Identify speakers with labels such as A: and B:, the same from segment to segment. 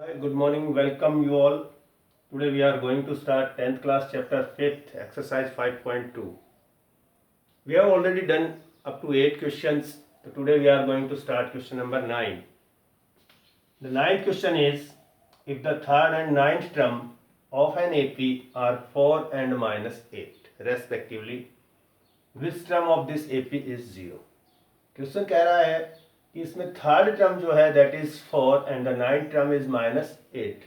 A: Hi, good morning. Welcome you all. Today we are going to start 10th class chapter 5th exercise 5.2. We have already done up to 8 questions. So today we are going to start question number 9. The ninth question is, if the third and ninth term of an AP are 4 and minus 8 respectively, which term of this AP is 0? Question कह रहा है कि इसमें third term जो है that is 4 and the ninth term is -8.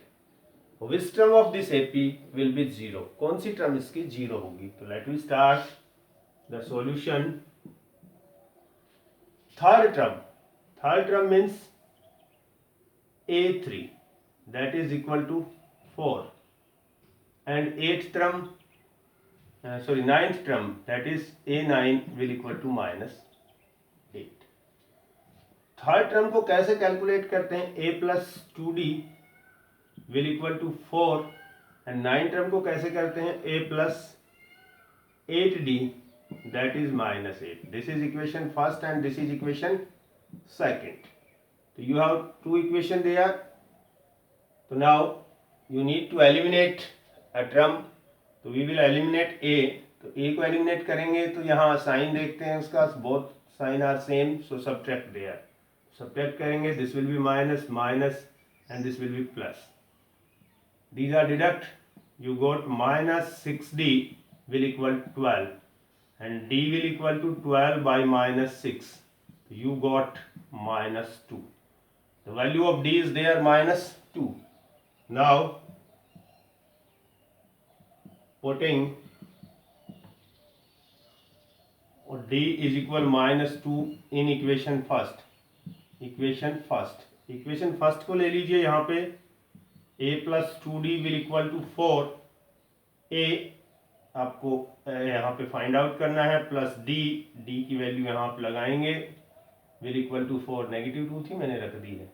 A: Which term of this AP will be 0? कौन सी term इसकी 0 होगी? तो let we start the solution. Third term means A3 that is equal to 4 and ninth term that is A9 will equal to -8. Third term को कैसे calculate करते हैं? A+2D will equal to 4 and nine term को कैसे करते हैं? A+8D that is -8. This is equation first and this is equation second. तो you have two equation there. तो now you need to eliminate a term. तो we will eliminate A. तो A को eliminate करेंगे तो यहाँ साइन देखते हैं उसका, both sign are same, so subtract there. Subtract करेंगे, this will be minus minus and this will B plus. These are deduct. You got -6D will equal 12 and D will equal to 12 by -6. You got -2. The value of D is there -2. Now putting D is equal -2 in equation first. Equation first को ले लीजिए. यहाँ पे A+2D will equal to 4. A आपको यहाँ पे find out करना है, प्लस D की वैल्यू यहाँ आप लगाएंगे, विल इक्वल टू 4. -2 थी, मैंने रख दी है.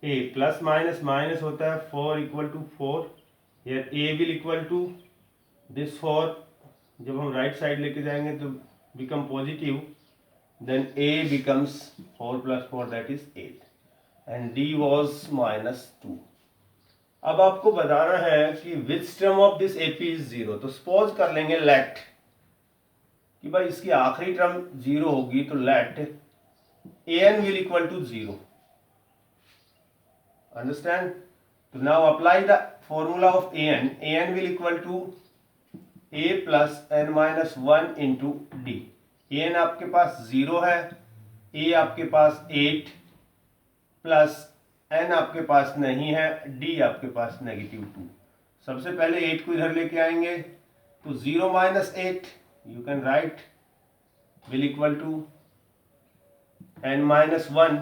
A: A प्लस माइनस माइनस होता है, 4 इक्वल टू 4. यार A will equal to this 4. जब हम राइट साइड लेके जाएंगे तो become positive. Then A becomes 4 plus 4 that is 8 and D was -2. अब आपको बताना है कि which term of this AP is 0. तो सपोज कर लेंगे लेट कि भाई इसकी आखिरी टर्म 0 होगी. तो late AN will equal to 0. Understand? तो now apply the formula of AN. AN will equal to A plus N minus 1 into D. N आपके पास 0 है, ए आपके पास 8 प्लस एन आपके पास नहीं है, डी आपके पास -2. सबसे पहले 8 को इधर लेके आएंगे तो 0 - 8 you can write will equal to n-1.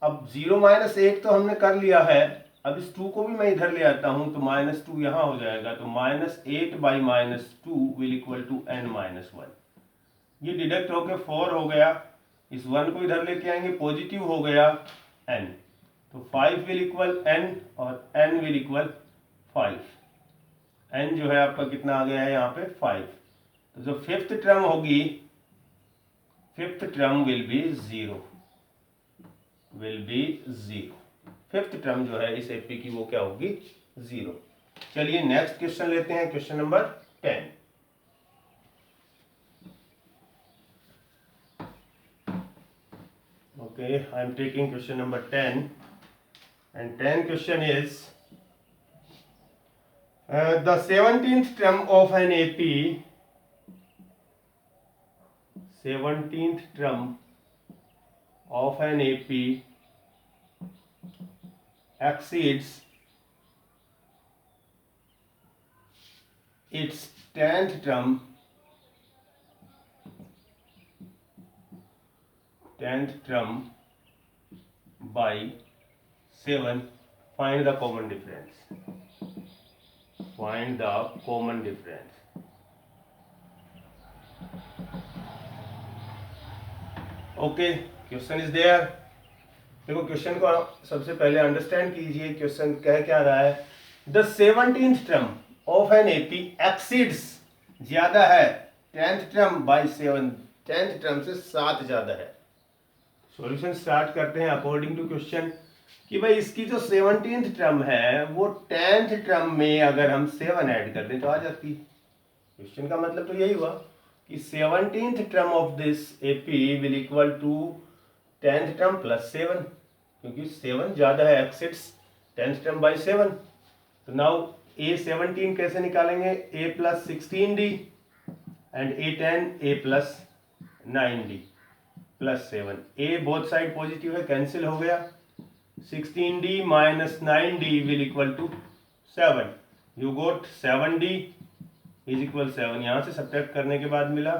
A: अब 0 - 8 तो हमने कर लिया है. अब इस 2 को भी मैं इधर ले आता हूं तो -2 यहां हो जाएगा. तो -8 by -2 will equal to n-1. ये डिडक्ट होके 4 हो गया. इस 1 को इधर लेके आएंगे, पॉजिटिव हो गया n. तो 5 विल इक्वल n और n विल इक्वल 5. n जो है आपका कितना आ गया है यहाँ पे 5. तो जो फिफ्थ टर्म होगी, fifth term will be 0. Fifth term जो है इस एपी की वो क्या होगी? 0. चलिए नेक्स्ट क्वेश्चन लेते हैं, question number 10. Okay, I am taking question number 10 and 10 question is the 17th term of an AP, 17th term of an AP exceeds its 10th term by 7. Find the common difference. Okay, question is there. देखो question को सबसे पहले understand कीजिए. Question कह क्या रहा है? The 17th term of an AP exceeds, ज्यादा है, 10th term by 7. 10th term से 7 ज्यादा है. सॉल्यूशन स्टार्ट करते हैं अकॉर्डिंग टू क्वेश्चन. कि भाई इसकी जो 17th टर्म है वो 10th टर्म में अगर हम 7 ऐड कर दें तो आ जाती है। क्वेश्चन का मतलब तो यही हुआ कि 17th term of this AP will equal to 10th term plus 7, क्योंकि 7 ज्यादा है, एक्सिट्स 10th टर्म बाय 7। तो नाउ A17 कैसे निकालेंगे? A plus 16D and A10 A plus 9D plus 7। A both side positive है, कैंसिल हो गया। 16D minus 9D will equal to 7। You got 7D is equal 7, यहाँ से सब्ट्रैक्ट करने के बाद मिला।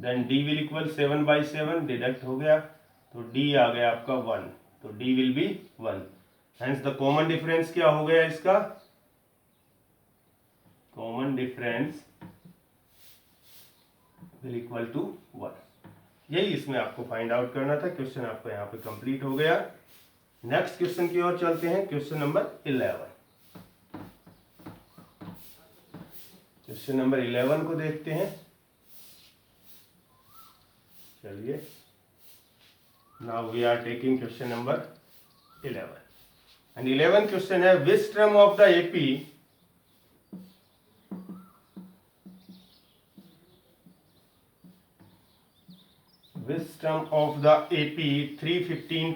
A: Then D will equal 7 by 7, deduct हो गया तो D आ गया आपका 1, तो D will be 1। Hence the common difference क्या हो गया इसका? Common difference will equal to 1। यही इसमें आपको फाइंड आउट करना था। क्वेश्चन आपका यहाँ पे कंप्लीट हो गया। नेक्स्ट क्वेश्चन की ओर चलते हैं, क्वेश्चन नंबर 11। क्वेश्चन नंबर 11 को देखते हैं। चलिए, now we are taking question number 11 and 11 question है which term of the AP which term of the AP 315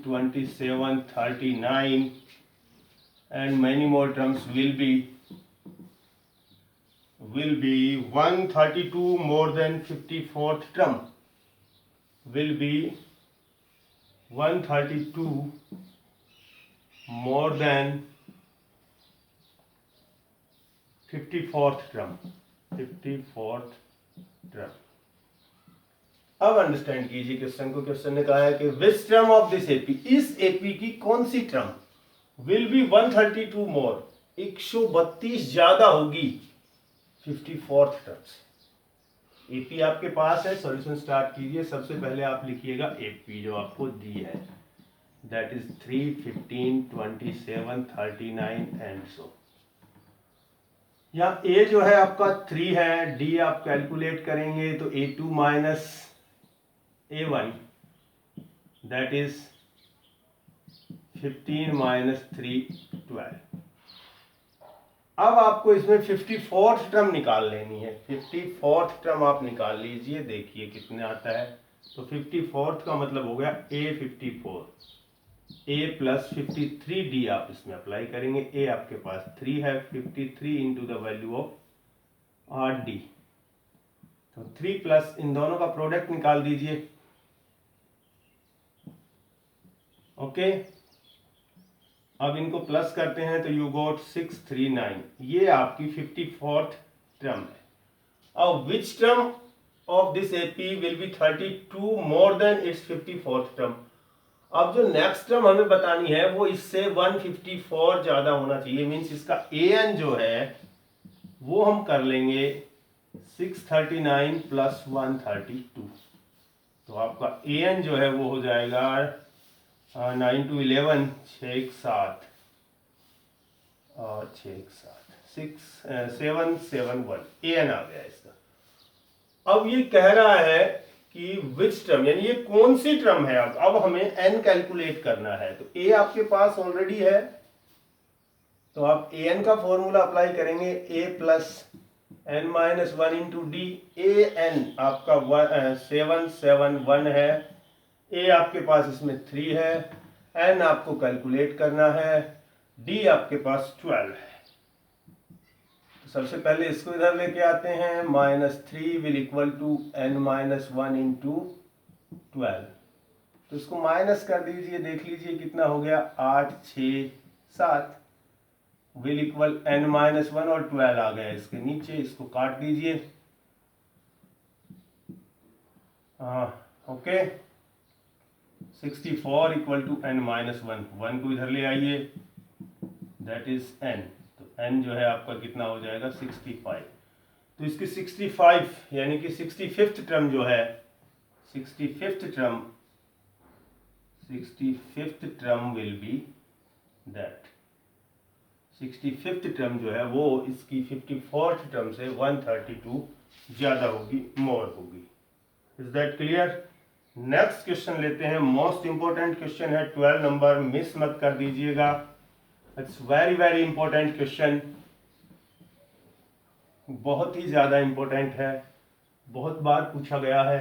A: 27 39 and many more terms will be 132 more than 54th term, will be 132 more than 54th term, 54th term। अब understand कीजिए question को। Question ने कहा है कि विच term of this AP, इस AP की कौन सी टर्म विल बी 132 मोर, 132 ज्यादा होगी 54th टर्म्स। एपी आपके पास है, सॉल्यूशन स्टार्ट कीजिए। सबसे पहले आप लिखिएगा एपी जो आपको दी है, दैट इज 3, 15, 27, 39 एंड सो। यहाँ ए जो है आपका 3 है, डी आप कैलकुलेट करेंगे तो A2 minus A1 that is 15 minus 3 12। अब आपको इसमें 54th टर्म निकाल लेनी है। 54th टर्म आप निकाल लीजिए, देखिए कितने आता है। तो 54th का मतलब हो गया A54, A प्लस 53D आप इसमें अप्लाई करेंगे। A आपके पास 3 है, 53 into the value of RD, तो 3 प्लस इन दोनों का प्रोडक्ट निकाल दीजिए। ओके, अब इनको प्लस करते हैं तो यू गॉट 639। ये आपकी 54th टर्म है। अब विच term of this AP will B 32 more than it's 54th term. अब जो नेक्स्ट टर्म हमें बतानी है वो इससे 154 ज्यादा होना चाहिए। मींस इसका an जो है वो हम कर लेंगे 639 प्लस 132। तो आपका an जो है वो हो जाएगा 9 to 11 6 7 और 6 7 6 7 7 1 an आ गया इसका। अब ये कह रहा है कि विच टर्म, यानी ये कौन सी टर्म है। अब हमें n कैलकुलेट करना है। तो a आपके पास ऑलरेडी है, तो आप an का फॉर्मूला अप्लाई करेंगे। a plus n minus 1 into D. an आपका 771 है, a आपके पास इसमें 3 है, n आपको कैलकुलेट करना है, d आपके पास 12 है। सबसे पहले इसको इधर लेके आते हैं। -3 will equal to n minus 1 into 12। तो इसको माइनस कर दीजिए, देख लीजिए कितना हो गया, 8 6 7 विल इक्वल n माइनस 1 और 12 आ गया इसके नीचे। इसको काट दीजिए। Okay, 64 equal to n minus 1, 1 को इधर ले आइए, दैट इज n। तो n जो है आपका कितना हो जाएगा 65। तो इसकी 65 यानी कि 65th टर्म जो है, 65th term will be that 65th term जो है वो इसकी 54th टर्म से 132 ज्यादा होगी, मोर होगी। Is that clear? Next question लेते हैं, मोस्ट इंपॉर्टेंट क्वेश्चन है, 12 नंबर, मिस मत कर दीजिएगा। It's very very important question, बहुत ही ज़्यादा इंपॉर्टेंट है, बहुत बार पूछा गया है।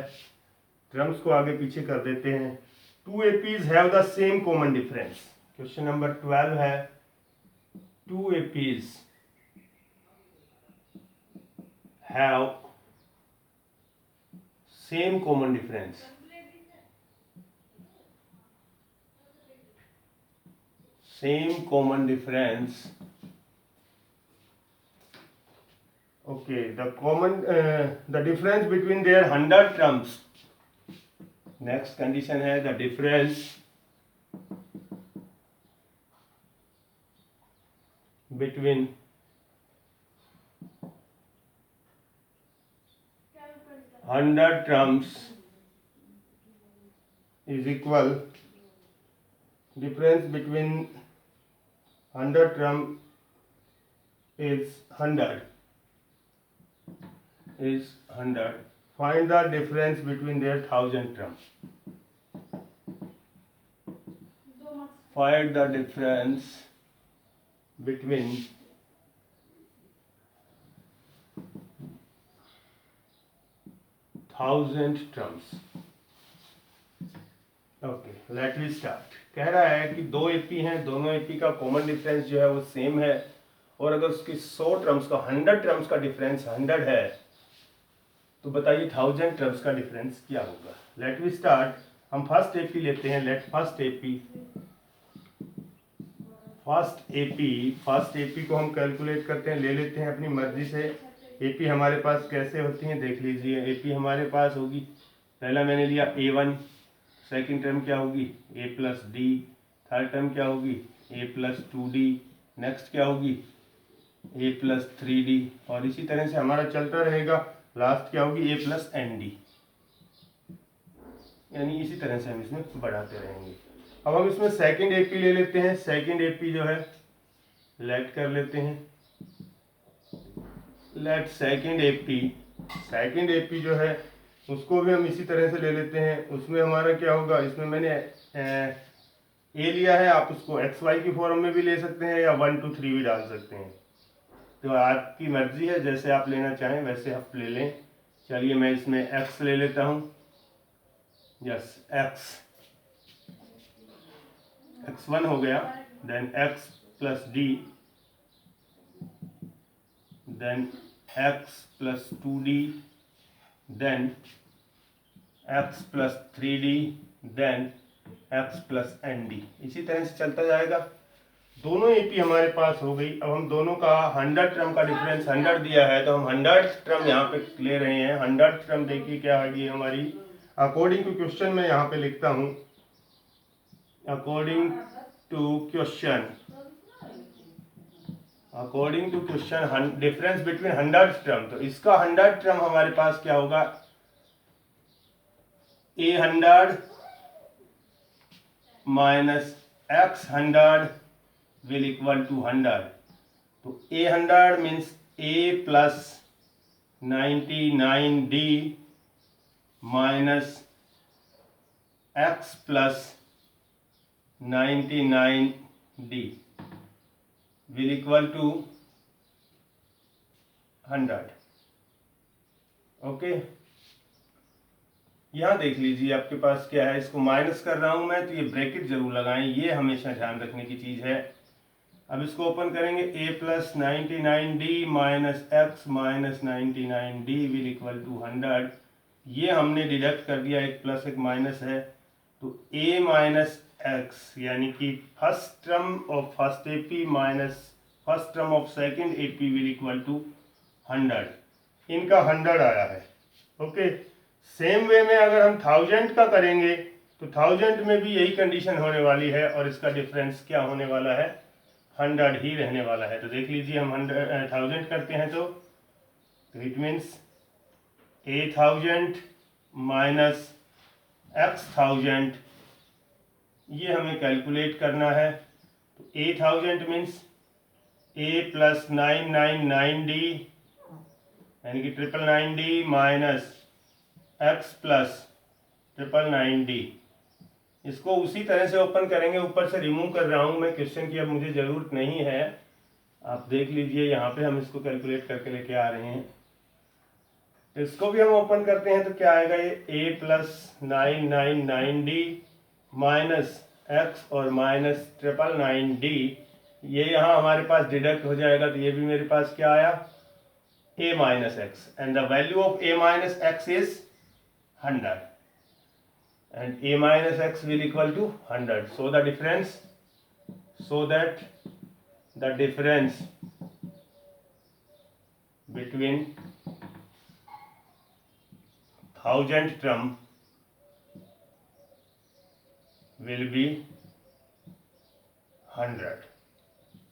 A: टर्म्स को आगे पीछे कर देते हैं। Two APs have the same common difference. Question number 12 है, two APs have same common difference. Same common difference. Okay, the difference between their 100 terms. Next condition है the difference between 100 terms is equal, difference between 100 term is 100. Find the difference between their 1000 terms. Find the difference between 1000 terms. Okay, let we start. कह रहा है कि दो AP हैं, दोनों AP का common difference जो है वो सेम है, और अगर उसकी 100 टर्म्स का 100 टर्म्स का डिफरेंस 100 है, तो बताइए 1000 टर्म्स का डिफरेंस क्या होगा। Let we start. हम फर्स्ट एपी लेते हैं। लेट फर्स्ट एपी को हम कैलकुलेट करते हैं, ले लेते हैं अपनी मर्जी से। एपी हमारे पास कैसे होती हैं देख लीजिए। एपी हमारे पास होगी, पहला मैंने लिया A1, सेकेंड टर्म क्या होगी A plus D, third term क्या होगी A प्लस 2D, नेक्स्ट क्या होगी A प्लस 3D, और इसी तरह से हमारा चलता रहेगा। लास्ट क्या होगी A प्लस ND, यानी इसी तरह से हम इसमें बढ़ाते रहेंगे। अब हम इसमें सेकंड एपी ले लेते हैं। सेकंड एपी जो है लेट कर लेते हैं। लेट सेकंड एपी जो है उसको भी हम इसी तरह से ले लेते हैं। उसमें हमारा क्या होगा, इसमें मैंने ए लिया है, आप उसको XY की फॉर्म में भी ले सकते हैं या 1 2 3 भी डाल सकते हैं, तो आपकी मर्जी है, जैसे आप लेना चाहें वैसे आप ले लें। चलिए मैं इसमें x ले लेता हूँ। यस, x1 हो गया, then x plus D, then x plus 2D, then x plus 3D, then x plus ND, इसी तरह से चलता जाएगा। दोनों एपी हमारे पास हो गई। अब हम दोनों का 100 टर्म का डिफरेंस 100 दिया है, तो हम 100 टर्म यहाँ पे ले रहे हैं। 100 टर्म देखिए क्या आएगी हमारी, अकॉर्डिंग टू क्वेश्चन मैं यहाँ पे लिखता हूँ, according to question difference between 100 term, तो इसका 100 टर्म हमारे पास क्या होगा A100 minus X100 will equal to 100। तो A100 means A plus 99D minus X plus 99D will equal to 100। Okay, यहाँ देख लीजिए आपके पास क्या है, इसको माइनस कर रहा हूं मैं, तो ये ब्रैकेट जरूर लगाएं, ये हमेशा ध्यान रखने की चीज है। अब इसको ओपन करेंगे, A plus 99D minus x minus 99D will equal to 100। ये हमने डिडक्ट कर दिया, एक प्लस एक माइनस है, तो A माइनस एक्स यानी कि first term of first AP minus first term of second AP will equal to 100। इनका 100 आया है। ओके, सेम वे में अगर हम 1000 का करेंगे तो 1000 में भी यही कंडीशन होने वाली है, और इसका डिफरेंस क्या होने वाला है 100 ही रहने वाला है। तो देख लीजिए हम 1000 करते हैं तो it means A1000 minus X1000, ये हमें कैलकुलेट करना है। तो A1000 means A plus 999D यानी कि 999D minus X plus 999D। इसको उसी तरह से ओपन करेंगे, ऊपर से रिमूव कर रहा हूँ मैं क्वेश्चन की, अब मुझे ज़रूरत नहीं है, आप देख लीजिए यहाँ पे हम इसको कैलकुलेट करके लेके आ रहे हैं। इसको भी हम ओपन करते हैं तो क्या आएगा, ये A+999D माइनस एक्स और माइनस 999D, ये यहाँ हमारे पास डिडक्ट हो जाएगा, तो ये भी मेरे पास क्या आया, A minus x, and the value of A minus x is 100, and A minus x will equal to 100. So the difference between 1000 term will be 100।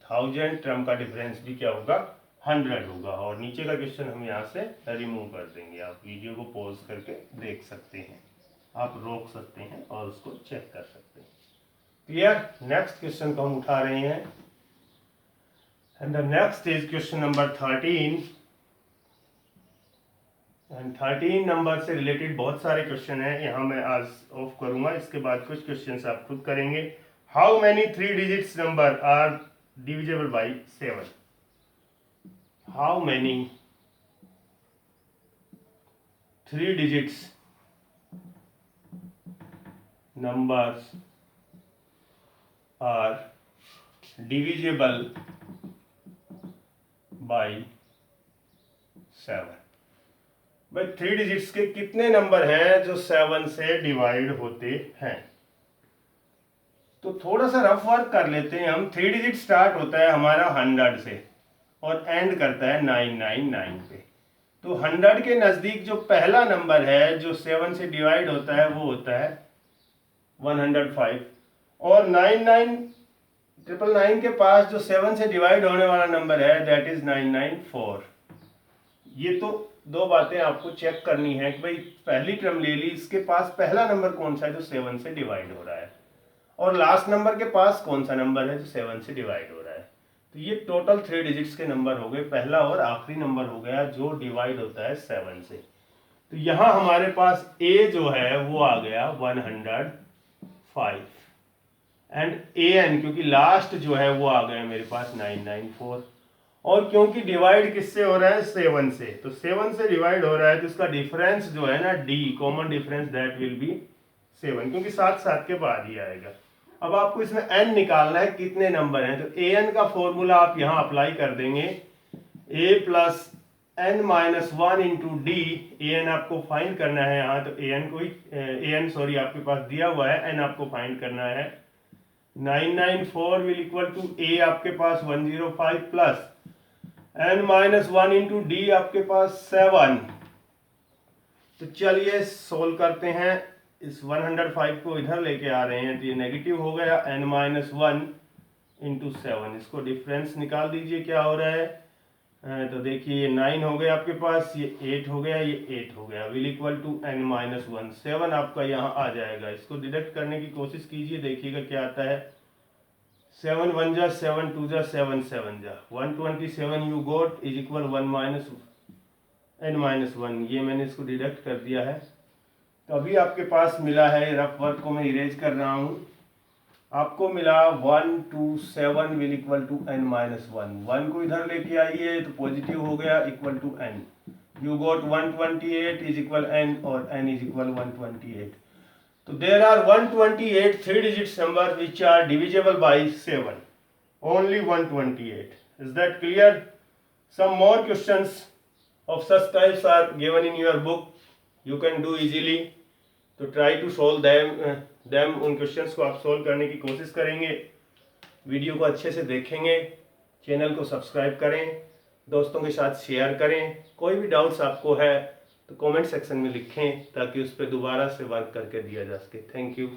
A: 1000 term का डिफरेंस भी क्या होगा, 100 होगा। और नीचे का क्वेश्चन हम यहाँ से रिमूव कर देंगे। आप वीडियो को पॉज करके देख सकते हैं, आप रोक सकते हैं और उसको चेक कर सकते हैं। क्लियर। नेक्स्ट क्वेश्चन को हम उठा रहे हैं, and the next is question number 13। And 13 number से रिलेटेड बहुत सारे क्वेश्चन हैं, यहाँ मैं आज ऑफ करूंगा, इसके बाद कुछ क्वेश्चन आप खुद करेंगे। How many 3 digits number are divisible by 7? How many 3 digits numbers are divisible by 7? भाई 3 डिजिट्स के कितने नंबर हैं जो 7 से डिवाइड होते हैं? तो थोड़ा सा रफ वर्क कर लेते हैं हम। 3 डिजिट स्टार्ट होता है हमारा 100 से और एंड करता है 999 पे। तो 100 के नज़दीक जो पहला नंबर है जो 7 से डिवाइड होता है वो होता है 105, और 999 के पास जो 7 से डिवाइड होने वाला नंबर है दैट इज 994। ये तो दो बातें आपको चेक करनी है कि भाई पहली टर्म ले ली, इसके पास पहला नंबर कौन सा है जो 7 से डिवाइड हो रहा है, और लास्ट नंबर के पास कौन सा नंबर है जो 7 से डिवाइड हो रहा है। तो ये टोटल 3 डिजिट्स के नंबर हो गए, पहला और आखिरी नंबर हो गया जो डिवाइड होता है 7 से। तो यहाँ हमारे पास A जो है वो आ गया 105, एंड AN क्योंकि लास्ट जो है वो आ गया मेरे पास 994, और क्योंकि डिवाइड किससे हो रहा है, 7 से, तो 7 से डिवाइड हो रहा है तो इसका डिफरेंस जो है ना D, common difference, that will be 7, क्योंकि साथ साथ के बाद ही आएगा। अब आपको इसमें n निकालना है, कितने नंबर हैं, तो an का फॉर्मूला आप यहाँ अप्लाई कर देंगे, a plus n minus 1 into D. an आपको फाइंड करना है यहाँ, तो an आपके पास दिया हुआ है, n आपको फाइंड करना है। 994 विल इक्वल टू a आपके पास 105 plus n minus 1 into D आपके पास 7। तो चलिए सोल्व करते हैं। इस 105 को इधर लेके आ रहे हैं तो ये नेगेटिव हो गया, n माइनस 1 इंटू 7, इसको डिफरेंस निकाल दीजिए क्या हो रहा है। तो देखिए ये 9 हो गया आपके पास, ये 8 हो गया, ये 8 हो गया, will equal to n minus 1, 7 आपका यहाँ आ जाएगा। इसको डिडक्ट करने की कोशिश कीजिए, देखिएगा क्या आता है। 7 1 जा 7 2 जा 7 7 जा 127 you got is equal 1 minus n minus 1, ये मैंने इसको डिडक्ट कर दिया है। तो अभी आपके पास मिला है, रफ वर्क को मैं इरेज कर रहा हूँ, आपको मिला 127 will equal to n minus 1, 1 को इधर लेके आइए तो पॉजिटिव हो गया, equal to n, you got 128 is equal n, और n इज इक्वल 128। तो there are 128 3 digits number which are divisible by 7, only 128। Is that clear? Some more questions of such types are given in your book, you can do easily, तो try to solve them उन questions को आप solve करने की कोशिश करेंगे। Video को अच्छे से देखेंगे, चैनल को सब्सक्राइब करें, दोस्तों के साथ शेयर करें। कोई भी डाउट्स आपको है तो कमेंट सेक्शन में लिखें ताकि उस पर दोबारा से वर्क करके दिया जा सके। Thank you.